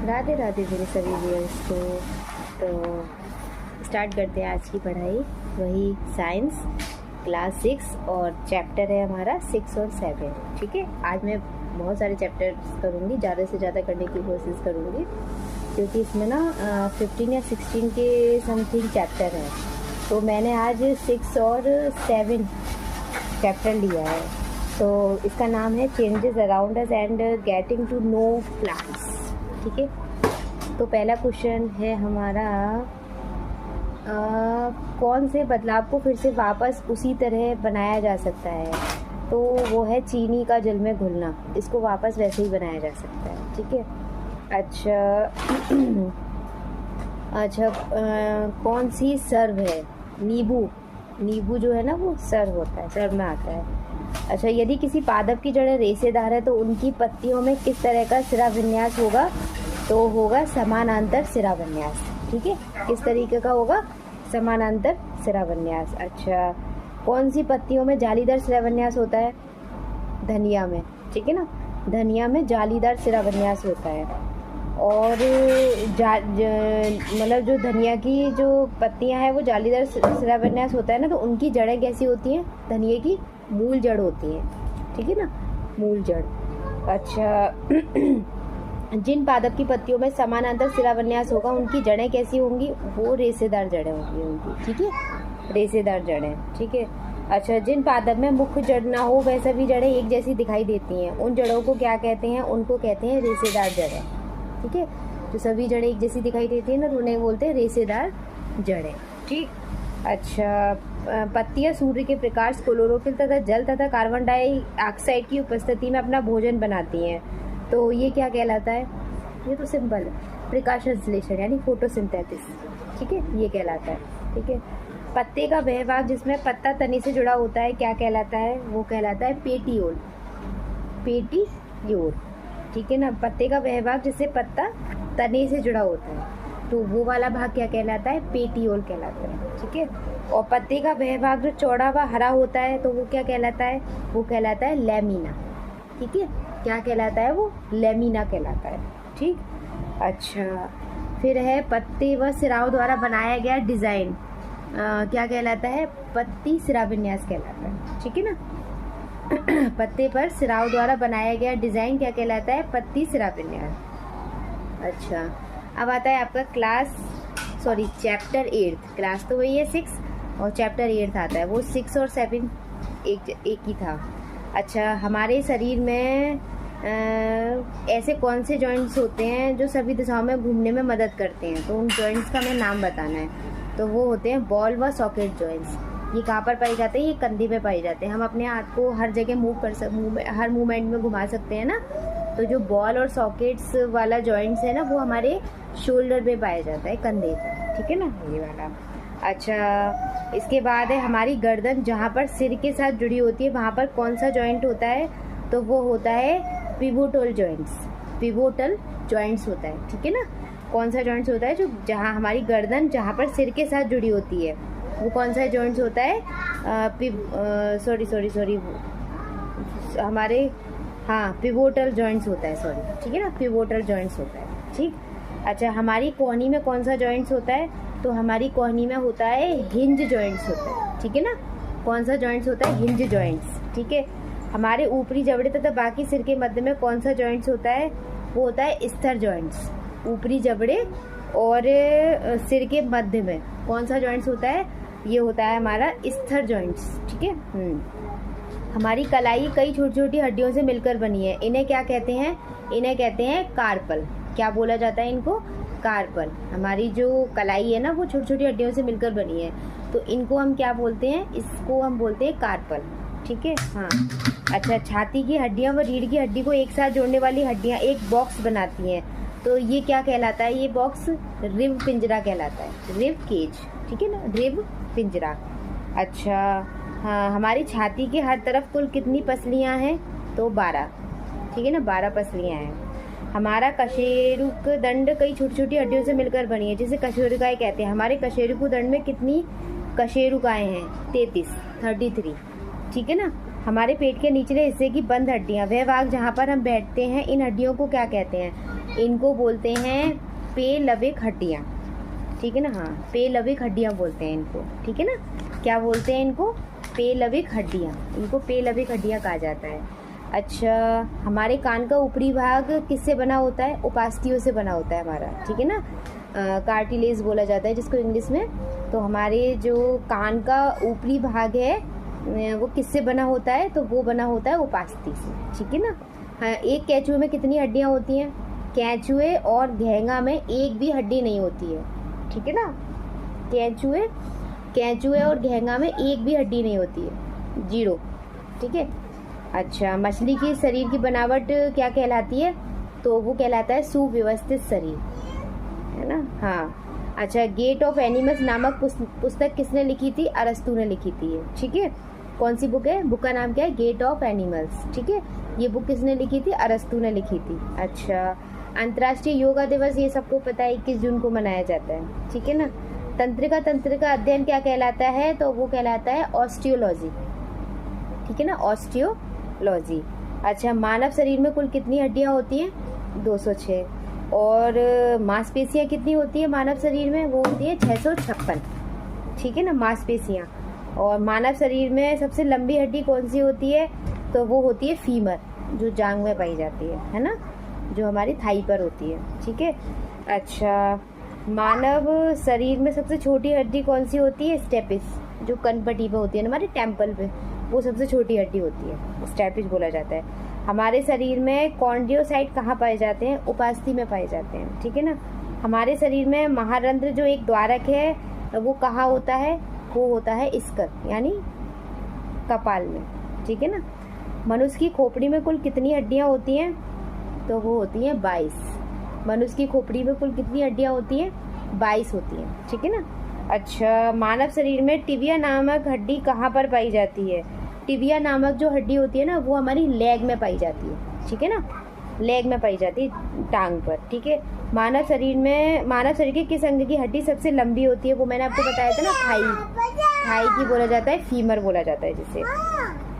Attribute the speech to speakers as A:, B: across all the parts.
A: राधे राधे मेरे सभी व्यूअर्स को। तो स्टार्ट करते हैं आज की पढ़ाई। वही साइंस क्लास 6 और चैप्टर है हमारा 6 और 7। ठीक है, आज मैं बहुत सारे चैप्टर्स करूँगी, ज़्यादा से ज़्यादा करने की कोशिश करूँगी क्योंकि इसमें ना 15 या 16 के समथिंग चैप्टर हैं। तो मैंने आज 6 और 7 चैप्टर लिया है। तो इसका नाम है changes around us and getting to know plants. ठीक है, तो पहला क्वेश्चन है हमारा कौन से बदलाव को फिर से वापस उसी तरह बनाया जा सकता है। तो वो है चीनी का जल में घुलना, इसको वापस वैसे ही बनाया जा सकता है। ठीक है, अच्छा कौन सी सर्व है। नींबू जो है ना वो सर्व होता है, सर्व में आता है। अच्छा, यदि किसी पादप की जड़ें रेशेदार है तो उनकी पत्तियों में किस तरह का सिरा विन्यास होगा। तो होगा समानांतर सिरा विन्यास। ठीक है, किस तरीके का होगा, समानांतर सिरा विन्यास। अच्छा, कौन सी पत्तियों में जालीदार सिरा विन्यास होता है। धनिया में। ठीक है ना, धनिया में जालीदार सिरा विन्यास होता है। और मतलब जो धनिया की जो पत्तियां हैं वो जालीदार सिरा विन्यास होता है ना, तो उनकी जड़ें कैसी होती हैं, धनिया की मूल जड़ होती है। ठीक है ना, मूल जड़। अच्छा जिन पादप की पत्तियों में समानांतर सिरा विन्यास होगा उनकी जड़ें कैसी होंगी, वो रेशेदार जड़ें होंगी उनकी। ठीक है, रेशेदार जड़ें। ठीक है, अच्छा जिन पादप में मुख्य जड़ ना हो वह सभी जड़ें एक जैसी दिखाई देती हैं, उन जड़ों को क्या कहते हैं, उनको कहते हैं रेशेदार जड़ें। ठीक है, जो सभी जड़ें एक जैसी दिखाई देती हैं ना तो उन्हें बोलते हैं रेशेदार जड़ें। ठीक। अच्छा, पत्तियां सूर्य के प्रकाश, क्लोरोफिल तथा जल तथा कार्बन डाइऑक्साइड की उपस्थिति में अपना भोजन बनाती हैं। तो ये क्या कहलाता है, ये तो सिंपल है, प्रकाश संश्लेषण यानी फोटोसिंथेसिस। ठीक है, ये कहलाता है। ठीक है, पत्ते का वह भाग जिसमें पत्ता तने से जुड़ा होता है क्या कहलाता है, वो कहलाता है पेटियोल। पेटियोल। ठीक है ना, पत्ते का वह भाग जिससे पत्ता तने से जुड़ा होता है तो वो वाला भाग क्या कहलाता है, पेटियोल कहलाता है। ठीक है, और पत्ते का वह भाग जो चौड़ा व हरा होता है तो वो क्या कहलाता है, वो कहलाता है लैमिना। ठीक है, क्या कहलाता है, वो लैमिना कहलाता है। ठीक। अच्छा, फिर है पत्ते व सिराओं द्वारा बनाया गया डिज़ाइन क्या कहलाता है, पत्ती सिरा विन्यास कहलाता है। ठीक है ना, पत्ते पर सिराओं द्वारा बनाया गया डिज़ाइन क्या कहलाता है, पत्ती सिरा विन्यास। अच्छा, अब आता है आपका चैप्टर 8। क्लास तो वही है 6 और चैप्टर 8 आता है, वो 6 और 7 एक ही था। अच्छा, हमारे शरीर में ऐसे कौन से जॉइंट्स होते हैं जो सभी दिशाओं में घूमने में मदद करते हैं। तो उन जॉइंट्स का हमें नाम बताना है। तो वो होते हैं बॉल व सॉकेट जॉइंट्स। ये कहाँ पर पाए जाते हैं, ये कंधे पे पाए जाते हैं। हम अपने हाथ को हर जगह हर मूवमेंट में घुमा सकते हैं ना। तो जो बॉल और सॉकेट्स वाला जॉइंट्स है ना वो हमारे शोल्डर पे पाया जाता है, कंधे पे। ठीक है ना, ये वाला। अच्छा, इसके बाद है हमारी गर्दन, जहाँ पर सिर के साथ जुड़ी होती है वहाँ पर कौन सा जॉइंट होता है, तो वो होता है पिवोटल जॉइंट्स। पिवोटल जॉइंट्स होता है। ठीक है ना, कौन सा जॉइंट्स होता है, जो जहाँ हमारी गर्दन जहाँ पर सिर के साथ जुड़ी होती है वो कौन सा जॉइंट्स होता है, हमारे पिवोटल जॉइंट्स होता है। ठीक है ना, पिवोटल जॉइंट्स होता है। ठीक। अच्छा, हमारी कोहनी में कौन सा जॉइंट्स होता है, तो हमारी कोहनी में होता है हिंज जॉइंट्स होता है। ठीक है ना, कौन सा जॉइंट्स होता है, हिंज जॉइंट्स। ठीक है, हमारे ऊपरी जबड़े तथा बाकी सिर के मध्य में कौन सा जॉइंट्स होता है, वो होता है स्थिर जॉइंट्स। ऊपरी जबड़े और सिर के मध्य में कौन सा जॉइंट्स होता है, ये होता है हमारा स्थिर जॉइंट्स। ठीक है। हमारी कलाई कई छोटी छोटी हड्डियों से मिलकर बनी है, इन्हें क्या कहते हैं, इन्हें कहते हैं कार्पल। क्या बोला जाता है इनको, कार्पल। हमारी जो कलाई है ना वो छोटी छोटी हड्डियों से मिलकर बनी है, तो इनको हम क्या बोलते हैं, इसको हम बोलते हैं कार्पल। ठीक है। हाँ। अच्छा, छाती की हड्डियाँ व रीढ़ की हड्डी को एक साथ जोड़ने वाली हड्डियाँ एक बॉक्स बनाती हैं, तो ये क्या कहलाता है, ये बॉक्स रिब पिंजरा कहलाता है, रिब केज। ठीक है ना, रिब पिंजरा। अच्छा, हाँ, हमारी छाती के हर तरफ कुल कितनी पसलियाँ हैं, तो 12। ठीक है ना, 12 पसलियाँ हैं। हमारा कशेरुक दंड कई छोटी छोटी हड्डियों से मिलकर बनी है, जिसे कशेरुकाएँ कहते हैं। हमारे कशेरुक दंड में कितनी कशेरुकाएँ हैं, 33। ठीक है ना, हमारे पेट के निचले हिस्से की बंद हड्डियां, वह भाग जहाँ पर हम बैठते हैं, इन हड्डियों को क्या कहते हैं, इनको बोलते हैं पेलविक हड्डियाँ, ठीक है ना। हाँ, पेलविक हड्डियाँ बोलते हैं इनको, ठीक है ना। क्या बोलते हैं इनको? पेलविक हड्डियाँ, इनको पेलविक हड्डियाँ कहा जाता है। अच्छा, हमारे कान का ऊपरी भाग किससे बना होता है? उपास्थियों से बना होता है हमारा, ठीक है ना। कार्टिलेज बोला जाता है जिसको इंग्लिश में। तो हमारे जो कान का ऊपरी भाग है वो किससे बना होता है? तो वो बना होता है उपास्थि से, ठीक है ना। हाँ, एक केंचुए में कितनी हड्डियाँ होती हैं? केंचुए और घेंगा में एक भी हड्डी नहीं होती है, ठीक है ना। केंचुए और घेंगा में एक भी हड्डी नहीं होती है, 0, ठीक है। अच्छा, मछली की शरीर की बनावट क्या कहलाती है? तो वो कहलाता है सुव्यवस्थित शरीर, है ना। हाँ। अच्छा, गेट ऑफ एनिमल्स नामक पुस्तक किसने लिखी थी? अरस्तु ने लिखी थी, ठीक है। कौन सी बुक है? बुक का नाम क्या है? गेट ऑफ एनिमल्स, ठीक है। ये बुक किसने लिखी थी? अरस्तु ने लिखी थी। अच्छा, अंतर्राष्ट्रीय योगा दिवस ये सबको पता है 21 जून को मनाया जाता है, ठीक है ना। तंत्र का अध्ययन क्या कहलाता है? तो वो कहलाता है ऑस्टियोलॉजी, ठीक है ना, ऑस्टियोलॉजी। अच्छा, मानव शरीर में कुल कितनी हड्डियां होती हैं? 206। और मांसपेशियां कितनी होती है मानव शरीर में? वो होती है 656, ठीक है ना, मांसपेशियां। और मानव शरीर में सबसे लंबी हड्डी कौन सी होती है? तो वो होती है फीमर, जो जांघ में पाई जाती है ना, जो हमारी थाई पर होती है, ठीक है। अच्छा, मानव शरीर में सबसे छोटी हड्डी कौन सी होती है? स्टेपिस, जो कनपट्टी पे होती है ना, हमारे टेम्पल पे, वो सबसे छोटी हड्डी होती है, स्टेपिस बोला जाता है। हमारे शरीर में कॉन्ड्रियोसाइट कहाँ पाए जाते हैं? उपास्थि में पाए जाते हैं, ठीक है ना। हमारे शरीर में महारंध्र जो एक द्वारक है वो कहाँ होता है? वो होता है स्कर, यानी कपाल में, ठीक है ना। मनुष्य की खोपड़ी में कुल कितनी हड्डियाँ होती हैं? तो वो होती हैं 22। मनुष्य की खोपड़ी में कुल कितनी हड्डियाँ होती हैं? 22 होती हैं, ठीक है ना। अच्छा, मानव शरीर में टिबिया नामक हड्डी कहाँ पर पाई जाती है? टिबिया नामक जो हड्डी होती है ना, वो हमारी लेग में पाई जाती है, ठीक है ना, लेग में पाई जाती है, टांग पर, ठीक है। मानव शरीर के किस अंग की हड्डी सबसे लंबी होती है? वो मैंने आपको बताया था ना, थाई की बोला जाता है, फीमर बोला जाता है जिसे।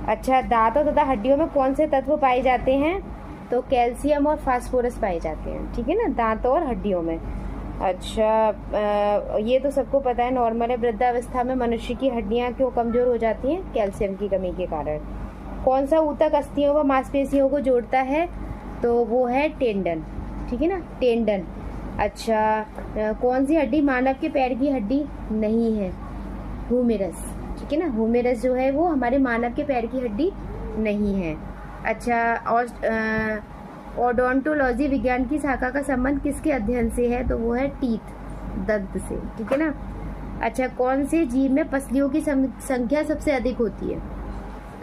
A: अच्छा, दांतों तथा हड्डियों में कौन से तत्व पाए जाते हैं? तो कैल्शियम और फास्फोरस पाए जाते हैं, ठीक है ना, दांतों और हड्डियों में। अच्छा, ये तो सबको पता है, नॉर्मल है। वृद्धावस्था में मनुष्य की हड्डियां क्यों कमजोर हो जाती हैं? कैल्शियम की कमी के कारण। कौन सा ऊतक अस्थियों व मांसपेशियों को जोड़ता है? तो वो है टेंडन, ठीक है ना, टेंडन। अच्छा, कौन सी हड्डी मानव के पैर की हड्डी नहीं है? ह्यूमेरस, ठीक है ना, ह्यूमेरस जो है वो हमारे मानव के पैर की हड्डी नहीं है। अच्छा, और ओडोंटोलॉजी विज्ञान की शाखा का संबंध किसके अध्ययन से है? तो वो है टीथ, दंत से, ठीक है ना। अच्छा, कौन से जीव में पसलियों की संख्या सबसे अधिक होती है?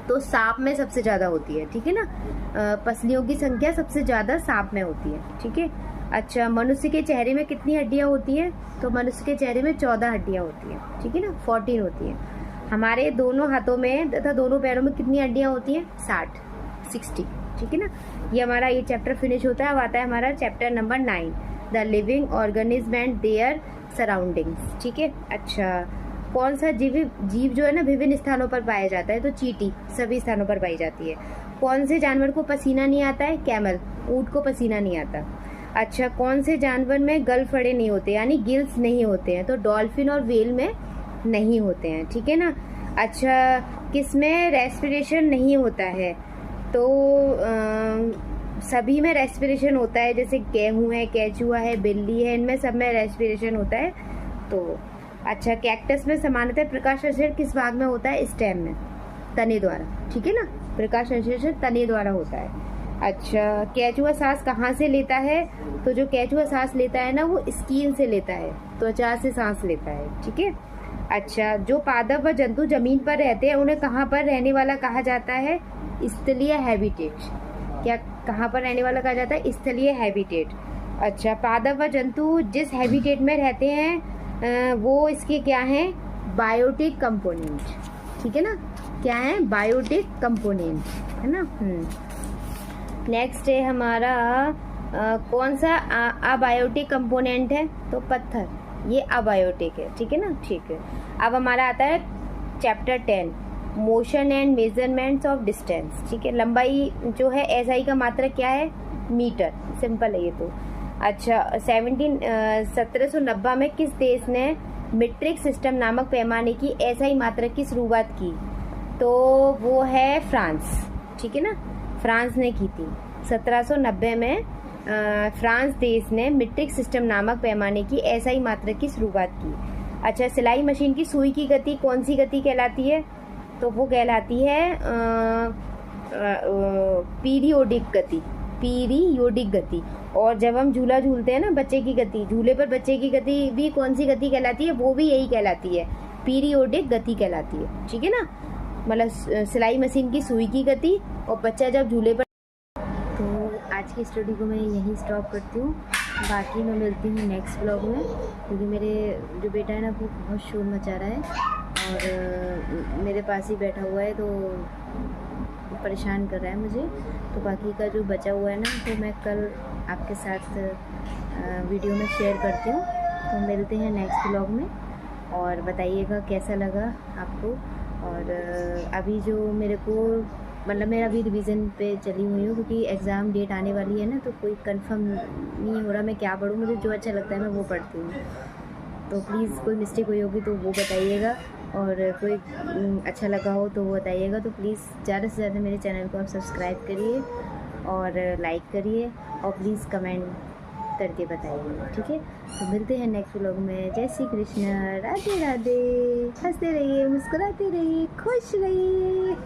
A: तो सांप में सबसे ज्यादा होती है, ठीक है ना। पसलियों की संख्या सबसे ज्यादा सांप में होती है, ठीक है। अच्छा, मनुष्य के चेहरे में कितनी हड्डियां होती हैं? तो मनुष्य के चेहरे में 14 हड्डियां होती हैं, ठीक है ना, 14 होती हैं। हमारे दोनों हाथों में तथा दोनों पैरों में कितनी हड्डियां होती हैं? 60, ठीक है ना। ये हमारा ये चैप्टर फिनिश होता है। अब आता है हमारा chapter number 9, the living organism and there surroundings, ठीक है। अच्छा, कौन सा जीव जो है ना विभिन्न स्थानों पर पाया जाता है? तो चींटी सभी स्थानों पर पाई जाती है। कौन से जानवर को पसीना नहीं आता है? कैमल, ऊंट को पसीना नहीं आता। अच्छा, कौन से जानवर में गलफड़े नहीं होते, यानी गिल्स नहीं होते हैं? तो डॉल्फिन और व्हेल में नहीं होते हैं, ठीक है ना। अच्छा, किसमें रेस्पिरेशन नहीं होता है? तो सभी में रेस्पिरेशन होता है, जैसे गेहूं है, केचुआ है, बिल्ली है, इनमें सब में रेस्पिरेशन होता है। तो अच्छा, कैक्टस में सामान्यतः प्रकाश संश्लेषण किस भाग में होता है? स्टेम में, तने द्वारा, ठीक है ना, प्रकाश संश्लेषण तने द्वारा होता है। अच्छा, केचुआ सांस कहाँ से लेता है? तो जो केचुआ सांस लेता है ना वो स्किन से लेता है, त्वचा से सांस लेता है, ठीक है। अच्छा, जो पादप व जंतु जमीन पर रहते हैं उन्हें कहाँ पर रहने वाला कहा जाता है? स्थलीय हैबिटेट। क्या कहाँ पर रहने वाला कहा जाता है? स्थलीय हैबिटेट। अच्छा, पादप व जंतु जिस हैबिटेट में रहते हैं वो इसके क्या हैं? बायोटिक कंपोनेंट, ठीक है ना, क्या है? बायोटिक कंपोनेंट, है ना। नेक्स्ट है हमारा कौन सा अबायोटिक कंपोनेंट है? तो पत्थर, ये अबायोटिक है, ठीक है ना, ठीक है। अब हमारा आता है chapter 10, motion and measurements of distance, ठीक है। लंबाई जो है एसआई का मात्रक क्या है? मीटर, सिंपल है ये तो। अच्छा 1790 में किस देश ने मीट्रिक सिस्टम नामक पैमाने की एसआई मात्रक की शुरुआत की? तो वो है फ्रांस, ठीक है ना, फ्रांस ने की थी 1790 में। फ्रांस देश ने मीट्रिक सिस्टम नामक पैमाने की एसआई मात्रक की शुरुआत की। अच्छा, सिलाई मशीन की सुई की गति कौन सी गति कहलाती है? तो वो कहलाती है पीरियोडिक गति, पीरियोडिक गति। और जब हम झूला झूलते हैं ना, बच्चे की गति, झूले पर बच्चे की गति भी कौन सी गति कहलाती है? वो भी यही कहलाती है, पीरियोडिक गति कहलाती है, ठीक है ना। मतलब सिलाई मशीन की सुई की गति और बच्चा जब झूले पर। तो आज की स्टोरी को मैं यहीं स्टॉप करती हूँ, बाकी मैं मिलती हूँ नेक्स्ट ब्लॉग में, क्योंकि मेरे जो बेटा है ना वो बहुत शोर मचा रहा है और मेरे पास ही बैठा हुआ है, तो परेशान कर रहा है मुझे। तो बाकी का जो बचा हुआ है ना, तो मैं कल आपके साथ वीडियो में शेयर करती हूँ। तो मिलते हैं नेक्स्ट ब्लॉग में, और बताइएगा कैसा लगा आपको। और अभी जो मेरे को मतलब मैं अभी रिवीजन पे चली हुई हूँ, क्योंकि एग्ज़ाम डेट आने वाली है ना, तो कोई कंफर्म नहीं हो रहा मैं क्या पढूँ। मुझे जो अच्छा लगता है मैं वो पढ़ती हूँ। तो प्लीज़ कोई मिस्टेक हुई होगी तो वो बताइएगा, और कोई अच्छा लगा हो तो वो बताइएगा। तो प्लीज़ ज़्यादा से ज़्यादा मेरे चैनल को आप सब्सक्राइब करिए और लाइक करिए, और प्लीज़ कमेंट करके बताइए, ठीक है। तो मिलते हैं नेक्स्ट व्लॉग में। जय श्री कृष्ण, राधे राधे। हंसते रहिए, मुस्कुराते रहिए, खुश रहिए।